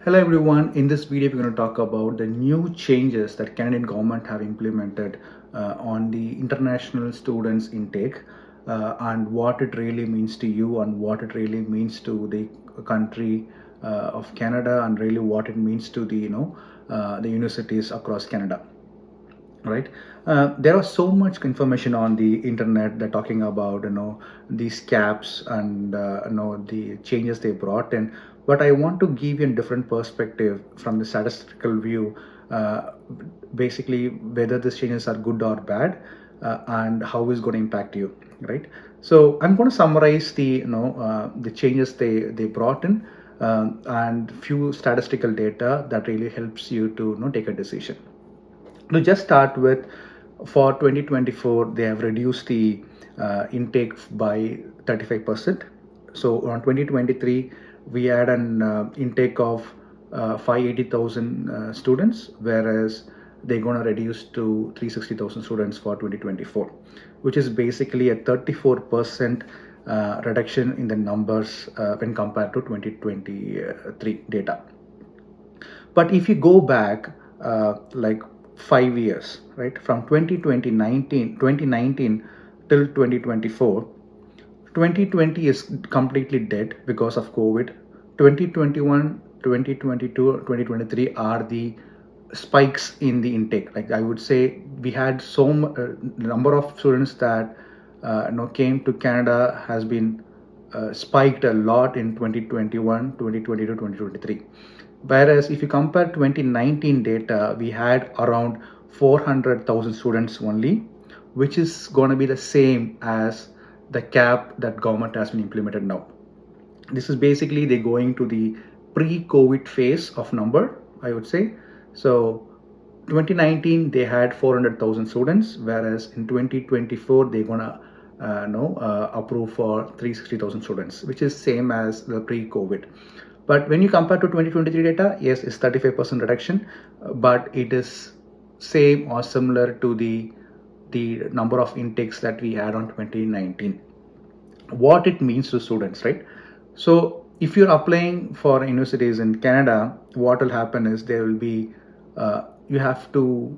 Hello everyone. In this video, we're going to talk about the new changes that Canadian government have implemented on the international students intake and what it really means to you and what it really means to the country of Canada and really what it means to the universities across Canada, right? There are so much information on the internet that talking about these caps and the changes they brought in, but I want to give you a different perspective from the statistical view, basically whether these changes are good or bad, and how is going to impact you, right? So I'm going to summarize the changes they brought in, and few statistical data that really helps you to take a decision. To just start with, for 2024, they have reduced the intake by 35%. So on 2023, we had an intake of 580,000 students, whereas they're going to reduce to 360,000 students for 2024, which is basically a 34% reduction in the numbers when compared to 2023 data. But if you go back like 5 years, right, from 2019 till 2024, 2020 is completely dead because of COVID. 2021, 2022, 2023 are the spikes in the intake. Like I would say, we had number of students that came to Canada has been spiked a lot in 2021, 2022, 2023. Whereas if you compare 2019 data, we had around 400,000 students only, which is going to be the same as the cap that government has been implemented now. This is basically they going to the pre-COVID phase of number, I would say. So 2019 they had 400,000 students, whereas in 2024 they're gonna approve for 360,000 students, which is same as the pre-COVID. But when you compare to 2023 data, yes, it's 35% reduction, but it is same or similar to the number of intakes that we had on 2019. What it means to students, right? So if you're applying for universities in Canada, what will happen is there will be you have to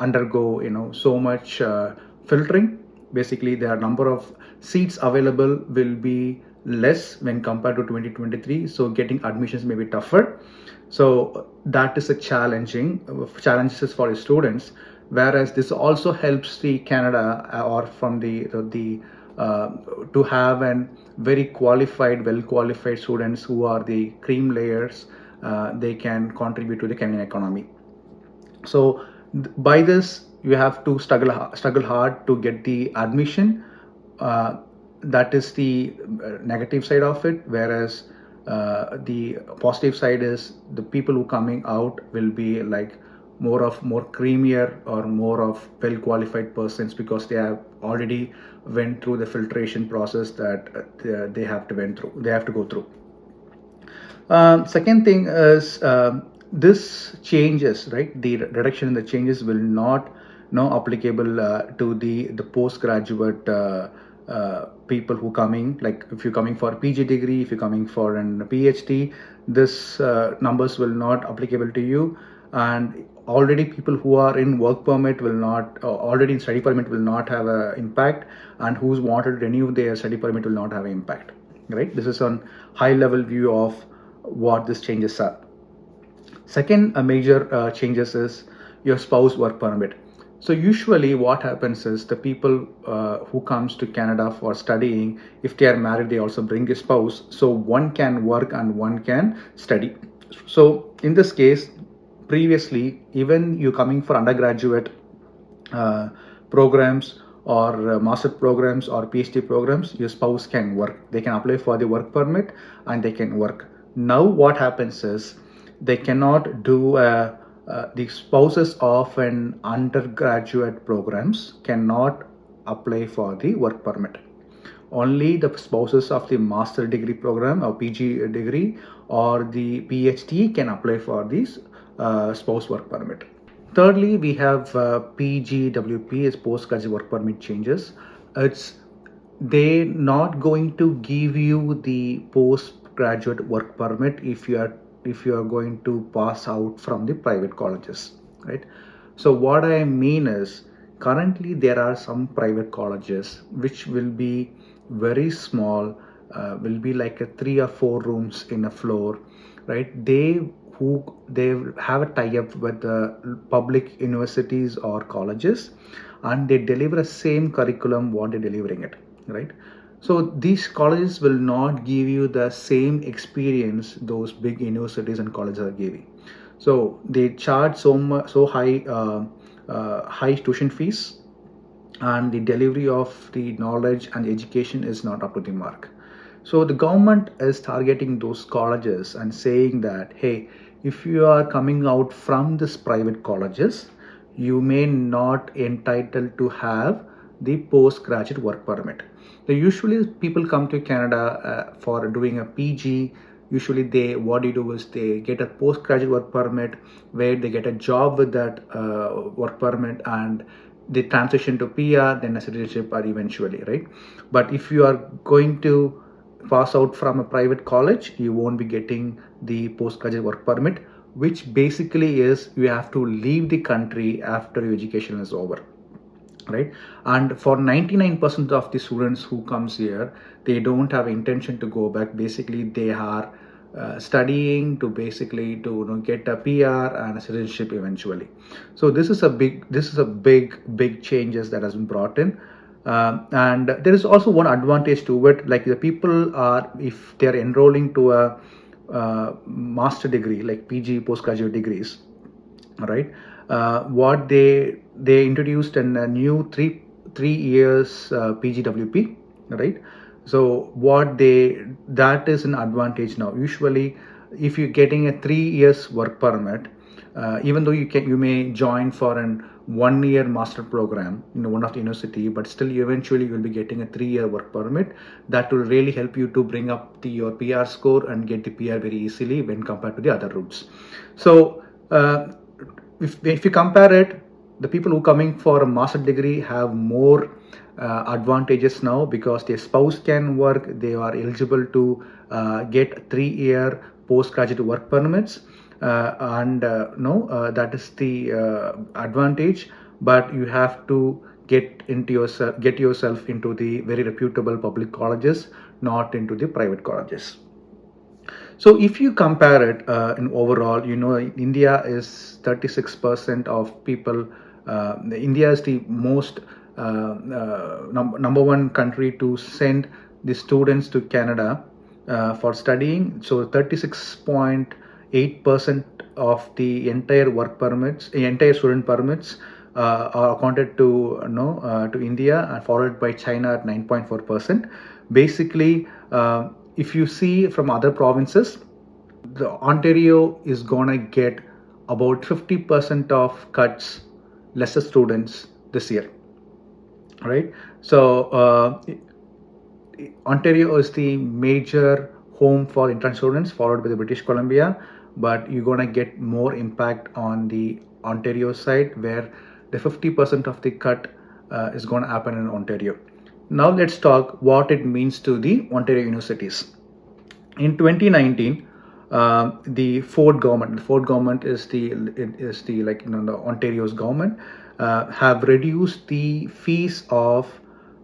undergo so much filtering. Basically, there are number of seats available will be less when compared to 2023, so getting admissions may be tougher. So that is a challenges for the students, whereas this also helps the Canada or from the to have an very well qualified students who are the cream layers. They can contribute to the Canadian economy. So by this, you have to struggle hard to get the admission. That is the negative side of it. Whereas the positive side is the people who coming out will be like more creamier or more of well qualified persons, because they have already went through the filtration process that they have to go through. Second thing is this changes, right? The reduction in the changes will not applicable to the postgraduate people who coming. Like if you're coming for a PG degree, if you're coming for an PhD, this numbers will not applicable to you. And already people who are in work permit will not already in study permit will not have an impact, and who's wanted to renew their study permit will not have an impact, right? This is on high level view of what these changes are. Second major changes is your spouse work permit. So usually what happens is the people who comes to Canada for studying, if they are married, they also bring a spouse. So one can work and one can study. So in this case, previously, even you coming for undergraduate programs or master programs or PhD programs, your spouse can work. They can apply for the work permit and they can work. Now what happens is they cannot do the spouses of an undergraduate programs cannot apply for the work permit. Only the spouses of the master degree program or PG degree or the PhD can apply for this spouse work permit. Thirdly, we have PGWP as postgraduate work permit changes. It's they not going to give you the postgraduate work permit if you are if you are going to pass out from the private colleges, right? So what I mean is, currently there are some private colleges which will be very small, will be like a 3 or 4 rooms in a floor, right? They have a tie-up with the public universities or colleges, and they deliver the same curriculum what they're delivering it, right? So these colleges will not give you the same experience those big universities and colleges are giving. So they charge so much, so high, high tuition fees, and the delivery of the knowledge and education is not up to the mark. So the government is targeting those colleges and saying that, hey, if you are coming out from this private colleges, you may not entitled to have the postgraduate work permit. So usually people come to Canada for doing a PG. Usually they, what they do is they get a postgraduate work permit where they get a job with that work permit, and they transition to PR, then a citizenship, or eventually, right? But if you are going to pass out from a private college, you won't be getting the postgraduate work permit, which basically is you have to leave the country after your education is over, right? And for 99% of the students who comes here, they don't have intention to go back. Basically they are studying to basically to, you know, get a PR and a citizenship eventually. So this is a big changes that has been brought in. And there is also one advantage to it, like the people are, if they are enrolling to a master degree like PG, postgraduate degrees, right? What they introduced in a new three years PGWP, right? So what they, that is an advantage now. Usually, if you're getting a 3 years work permit, even though you may join for an 1 year master program in one of the university, but still you eventually will be getting a 3 year work permit that will really help you to bring up your PR score and get the PR very easily when compared to the other routes. So if you compare it, the people who coming for a master degree have more advantages now, because their spouse can work, they are eligible to get 3 year postgraduate work permits, and no, that is the advantage. But you have to get yourself into the very reputable public colleges, not into the private colleges. So if you compare it in overall, you know, India is 36% of people. India is the most number one country to send the students to Canada for studying. So 36.8% of the entire work permits, entire student permits, are accounted to, to India, followed by China at 9.4%. Basically, if you see from other provinces, the Ontario is gonna get about 50% of cuts, lesser students this year, right? So Ontario is the major home for international students, followed by the British Columbia, but you're gonna get more impact on the Ontario side, where the 50% of the cut is gonna happen in Ontario. Now let's talk what it means to the Ontario universities. In 2019, the Ford government is the like, the Ontario's government, have reduced the fees of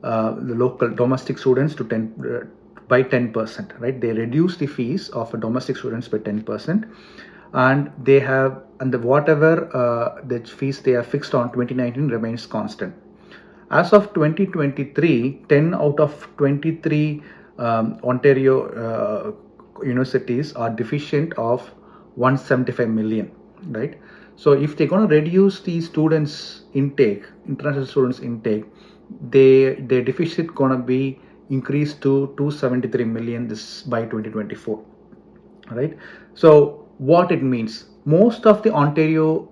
the local domestic students to 10%, right? They reduce the fees of domestic students by 10%, and they have, and the whatever the fees they are fixed on 2019 remains constant. As of 2023, 10 out of 23 Ontario universities are deficient of 175 million, right? So if they're going to reduce the students intake, international students intake, their deficit going to be increased to 273 million this by 2024, right? So what it means, most of the Ontario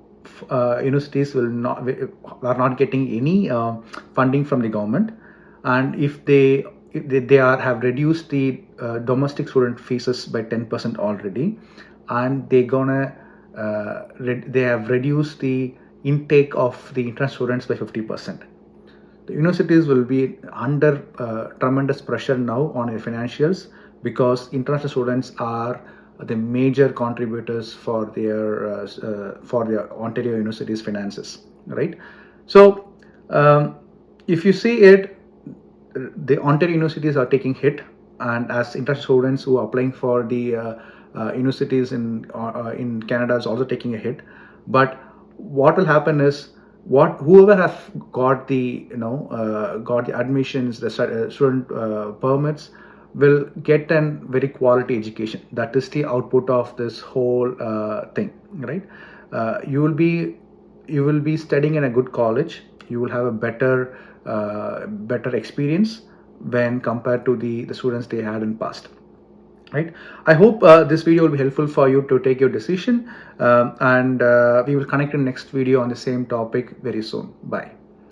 universities are not getting any funding from the government, and if they have reduced the domestic student fees by 10% already, and they have reduced the intake of the international students by 50%. The universities will be under tremendous pressure now on their financials, because international students are the major contributors for their Ontario University's finances, right? So if you see it, the Ontario universities are taking hit, and as international students who are applying for the universities in Canada is also taking a hit. But what will happen is, what whoever have got the got the admissions, the student permits, will get an very quality education. That is the output of this whole thing, right? You will be studying in a good college. You will have a better experience when compared to the students they had in past, right? I hope this video will be helpful for you to take your decision, and we will connect in next video on the same topic very soon. Bye.